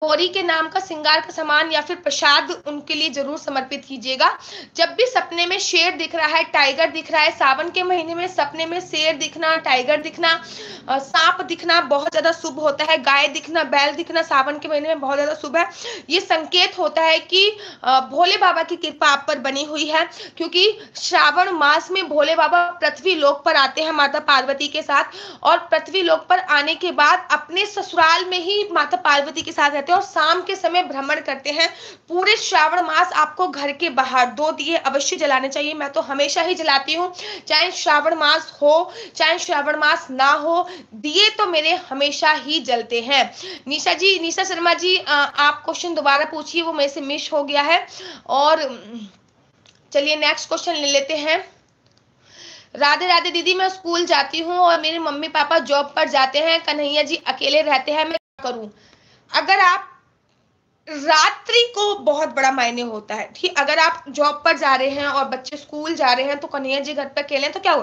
गौरी के नाम का श्रृंगार का सामान या फिर प्रसाद उनके लिए जरूर समर्पित कीजिएगा। जब भी सपने में शेर दिख रहा है, टाइगर दिख रहा है, सावन के महीने में सपने में शेर दिखना, टाइगर दिखना, सांप दिखना बहुत ज्यादा शुभ होता है। गाय दिखना, बैल दिखना सावन के महीने में बहुत ज्यादा शुभ है। ये संकेत होता है कि भोले बाबा की कृपा आप पर बनी हुई है, क्योंकि श्रावण मास में भोले बाबा पृथ्वी लोक पर आते हैं माता पार्वती के साथ, और पृथ्वी लोक पर आने के बाद अपने ससुराल में ही माता पार्वती के साथ रहते हैं और शाम के समय भ्रमण करते हैं। पूरे श्रावण मास आपको घर के बाहर 2 दिए अवश्य जलाने चाहिए। मैं तो हमेशा ही जलाती हूँ, चाहे श्रावण मास हो चाहे श्रावण मास ना हो, दिए तो मेरे हमेशा ही जलते हैं। निशा जी, निशा शर्मा जी, आप क्वेश्चन दोबारा पूछिए, वो मेरे से मिस हो गया है। और चलिए नेक्स्ट क्वेश्चन ले लेते हैं। राधे राधे दीदी, मैं स्कूल जाती हूँ और मेरे मम्मी पापा जॉब पर जाते हैं, कन्हैया जी अकेले रहते हैं, मैं क्या करूँ? अगर आप रात्रि को बहुत बड़ा मायने होता है, ठीक। अगर आप जॉब पर जा रहे हैं और बच्चे स्कूल जा रहे हैं तो कन्हैया जी घर पर अकेले हैं तो क्या हो,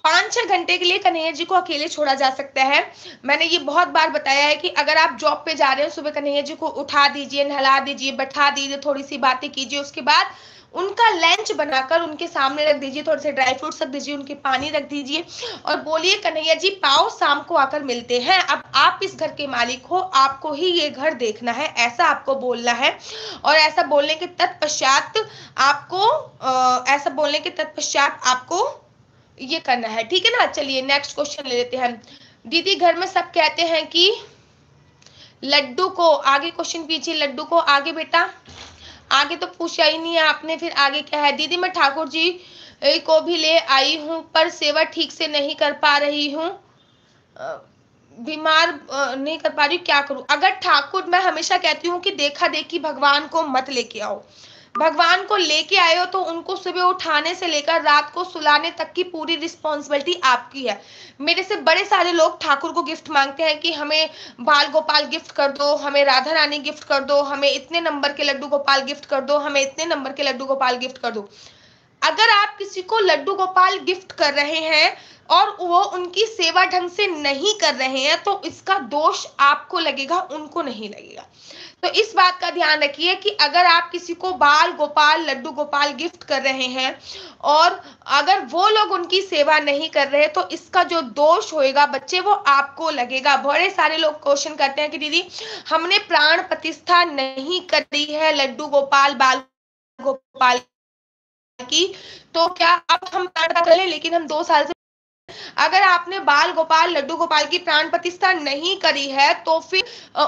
5-6 घंटे के लिए कन्हैया जी को अकेले छोड़ा जा सकता है। मैंने ये बहुत बार बताया है कि अगर आप जॉब पे जा रहे हैं, सुबह कन्हैया जी को उठा दीजिए, नहला दीजिए, बैठा दीजिए, थोड़ी सी बातें कीजिए, उसके बाद उनका लंच बनाकर उनके सामने रख दीजिए, थोड़े से ड्राई फ्रूट्स रख दीजिए, उनके पानी रख दीजिए और बोलिए कन्हैया जी पाओ, शाम को आकर मिलते हैं। अब आप इस घर के मालिक हो, आपको ही ये घर देखना है, ऐसा आपको बोलना है। और ऐसा बोलने के तत्पश्चात आपको ये करना है, ठीक है ना। चलिए नेक्स्ट क्वेश्चन ले लेते हैं। दीदी घर में सब कहते हैं कि लड्डू को आगे, क्वेश्चन पीछे, लड्डू को आगे बेटा, आगे तो पूछा ही नहीं है आपने, फिर आगे क्या है? दीदी मैं ठाकुर जी को भी ले आई हूँ पर सेवा ठीक से नहीं कर पा रही हूँ, बीमार नहीं कर पा रही हूँ, क्या करूँ? अगर ठाकुर, मैं हमेशा कहती हूँ कि देखा देखी भगवान को मत लेके आओ। भगवान को लेके आए हो तो उनको सुबह उठाने से लेकर रात को सुलाने तक की पूरी रिस्पॉन्सिबिलिटी आपकी है। मेरे से बड़े सारे लोग ठाकुर को गिफ्ट मांगते हैं कि हमें बाल गोपाल गिफ्ट कर दो, हमें राधा रानी गिफ्ट कर दो, हमें इतने नंबर के लड्डू गोपाल गिफ्ट कर दो, हमें इतने नंबर के लड्डू गोपाल गिफ्ट कर दो। अगर आप किसी को लड्डू गोपाल गिफ्ट कर रहे हैं और वो उनकी सेवा ढंग से नहीं कर रहे हैं तो इसका दोष आपको लगेगा, उनको नहीं लगेगा। तो इस बात का ध्यान रखिए कि अगर आप किसी को बाल गोपाल, लड्डू गोपाल गिफ्ट कर रहे हैं और अगर वो लोग उनकी सेवा नहीं कर रहे तो इसका जो दोष होएगा बच्चे, वो आपको लगेगा। बड़े सारे लोग क्वेश्चन करते हैं कि दीदी हमने प्राण प्रतिष्ठा नहीं करी है लड्डू गोपाल, बाल गोपाल की, तो क्या अब हम प्राण कर लें? लेकिन हम 2 साल से, अगर आपने बाल गोपाल, लड्डू गोपाल की प्राण प्रतिष्ठा नहीं करी है तो फिर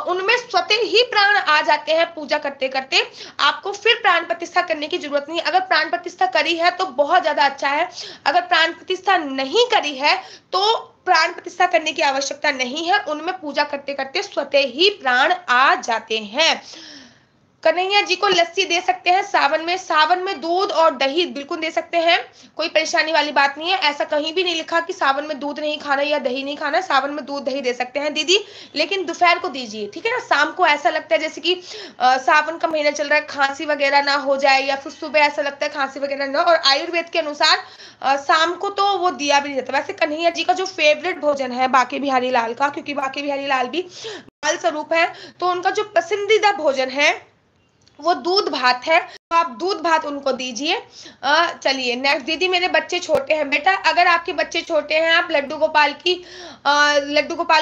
उनमें स्वतः ही प्राण आ जाते हैं पूजा करते करते, आपको फिर प्राण प्रतिष्ठा करने की जरूरत नहीं। अगर प्राण प्रतिष्ठा करी है तो बहुत ज्यादा अच्छा है, अगर प्राण प्रतिष्ठा नहीं करी है तो प्राण प्रतिष्ठा करने की आवश्यकता नहीं है, उनमें पूजा करते करते स्वतः ही प्राण आ जाते हैं। कन्हैया जी को लस्सी दे सकते हैं सावन में, सावन में दूध और दही बिल्कुल दे सकते हैं, कोई परेशानी वाली बात नहीं है। ऐसा कहीं भी नहीं लिखा कि सावन में दूध नहीं खाना या दही नहीं खाना, सावन में दूध दही दे सकते हैं दीदी, लेकिन दोपहर को दीजिए, ठीक है ना। शाम को ऐसा लगता है जैसे कि सावन का महीना चल रहा है, खांसी वगैरह ना हो जाए, या फिर सुबह ऐसा लगता है खांसी वगैरह ना। और आयुर्वेद के अनुसार शाम को तो वो दिया भी नहीं जाता। वैसे कन्हैया जी का जो फेवरेट भोजन है बांके बिहारी लाल का, क्योंकि बांके बिहारी लाल भी बाल स्वरूप है, तो उनका जो पसंदीदा भोजन है वो दूध भात है, तो आप दूध भात उनको दीजिए। चलिए नेक्स्ट। दीदी मेरे बच्चे छोटे हैं, बेटा अगर आपके बच्चे छोटे हैं, आप लड्डू गोपाल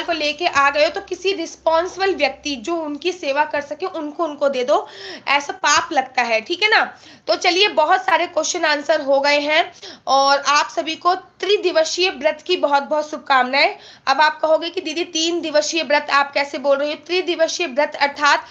को लेके आ गए हो तो किसी रिस्पॉन्सिबल व्यक्ति जो उनकी सेवा कर सके उनको दे दो, ऐसा पाप लगता है, ठीक है ना। तो चलिए बहुत सारे क्वेश्चन आंसर हो गए हैं और आप सभी को त्रिदिवसीय व्रत की बहुत बहुत शुभकामनाएं। अब आप कहोगे कि दीदी 3 दिवसीय व्रत आप कैसे बोल रही हो? त्रिदिवसीय व्रत अर्थात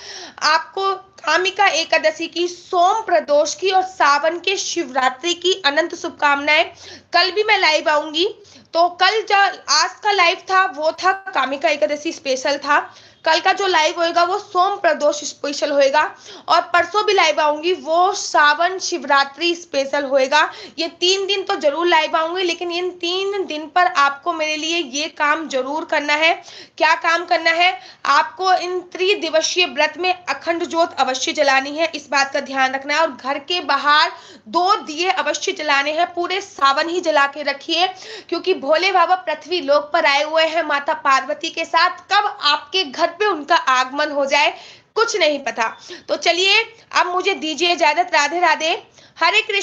आपको कामिका एकादशी की, सोम प्रदोष की और सावन के शिवरात्रि की अनंत शुभकामनाएं। कल भी मैं लाइव आऊंगी, तो कल जो आज का लाइव था वो था कामिका एकादशी स्पेशल था, कल का जो लाइव होएगा वो सोम प्रदोष स्पेशल होएगा, और परसों भी लाइव आऊंगी वो सावन शिवरात्रि स्पेशल होएगा। ये 3 दिन तो जरूर लाइव आऊंगी, लेकिन इन 3 दिन पर आपको मेरे लिए ये काम जरूर करना है। क्या काम करना है? आपको इन त्रिदिवसीय व्रत में अखंड ज्योत अवश्य जलानी है, इस बात का ध्यान रखना है। और घर के बाहर 2 दिए अवश्य जलाने हैं, पूरे सावन ही जला के रखिए, क्योंकि भोले बाबा पृथ्वी लोक पर आए हुए हैं माता पार्वती के साथ। कब आपके घर पे उनका आगमन हो जाए कुछ नहीं पता। तो चलिए अब मुझे दीजिए इजाजत। राधे राधे। हरे कृष्ण।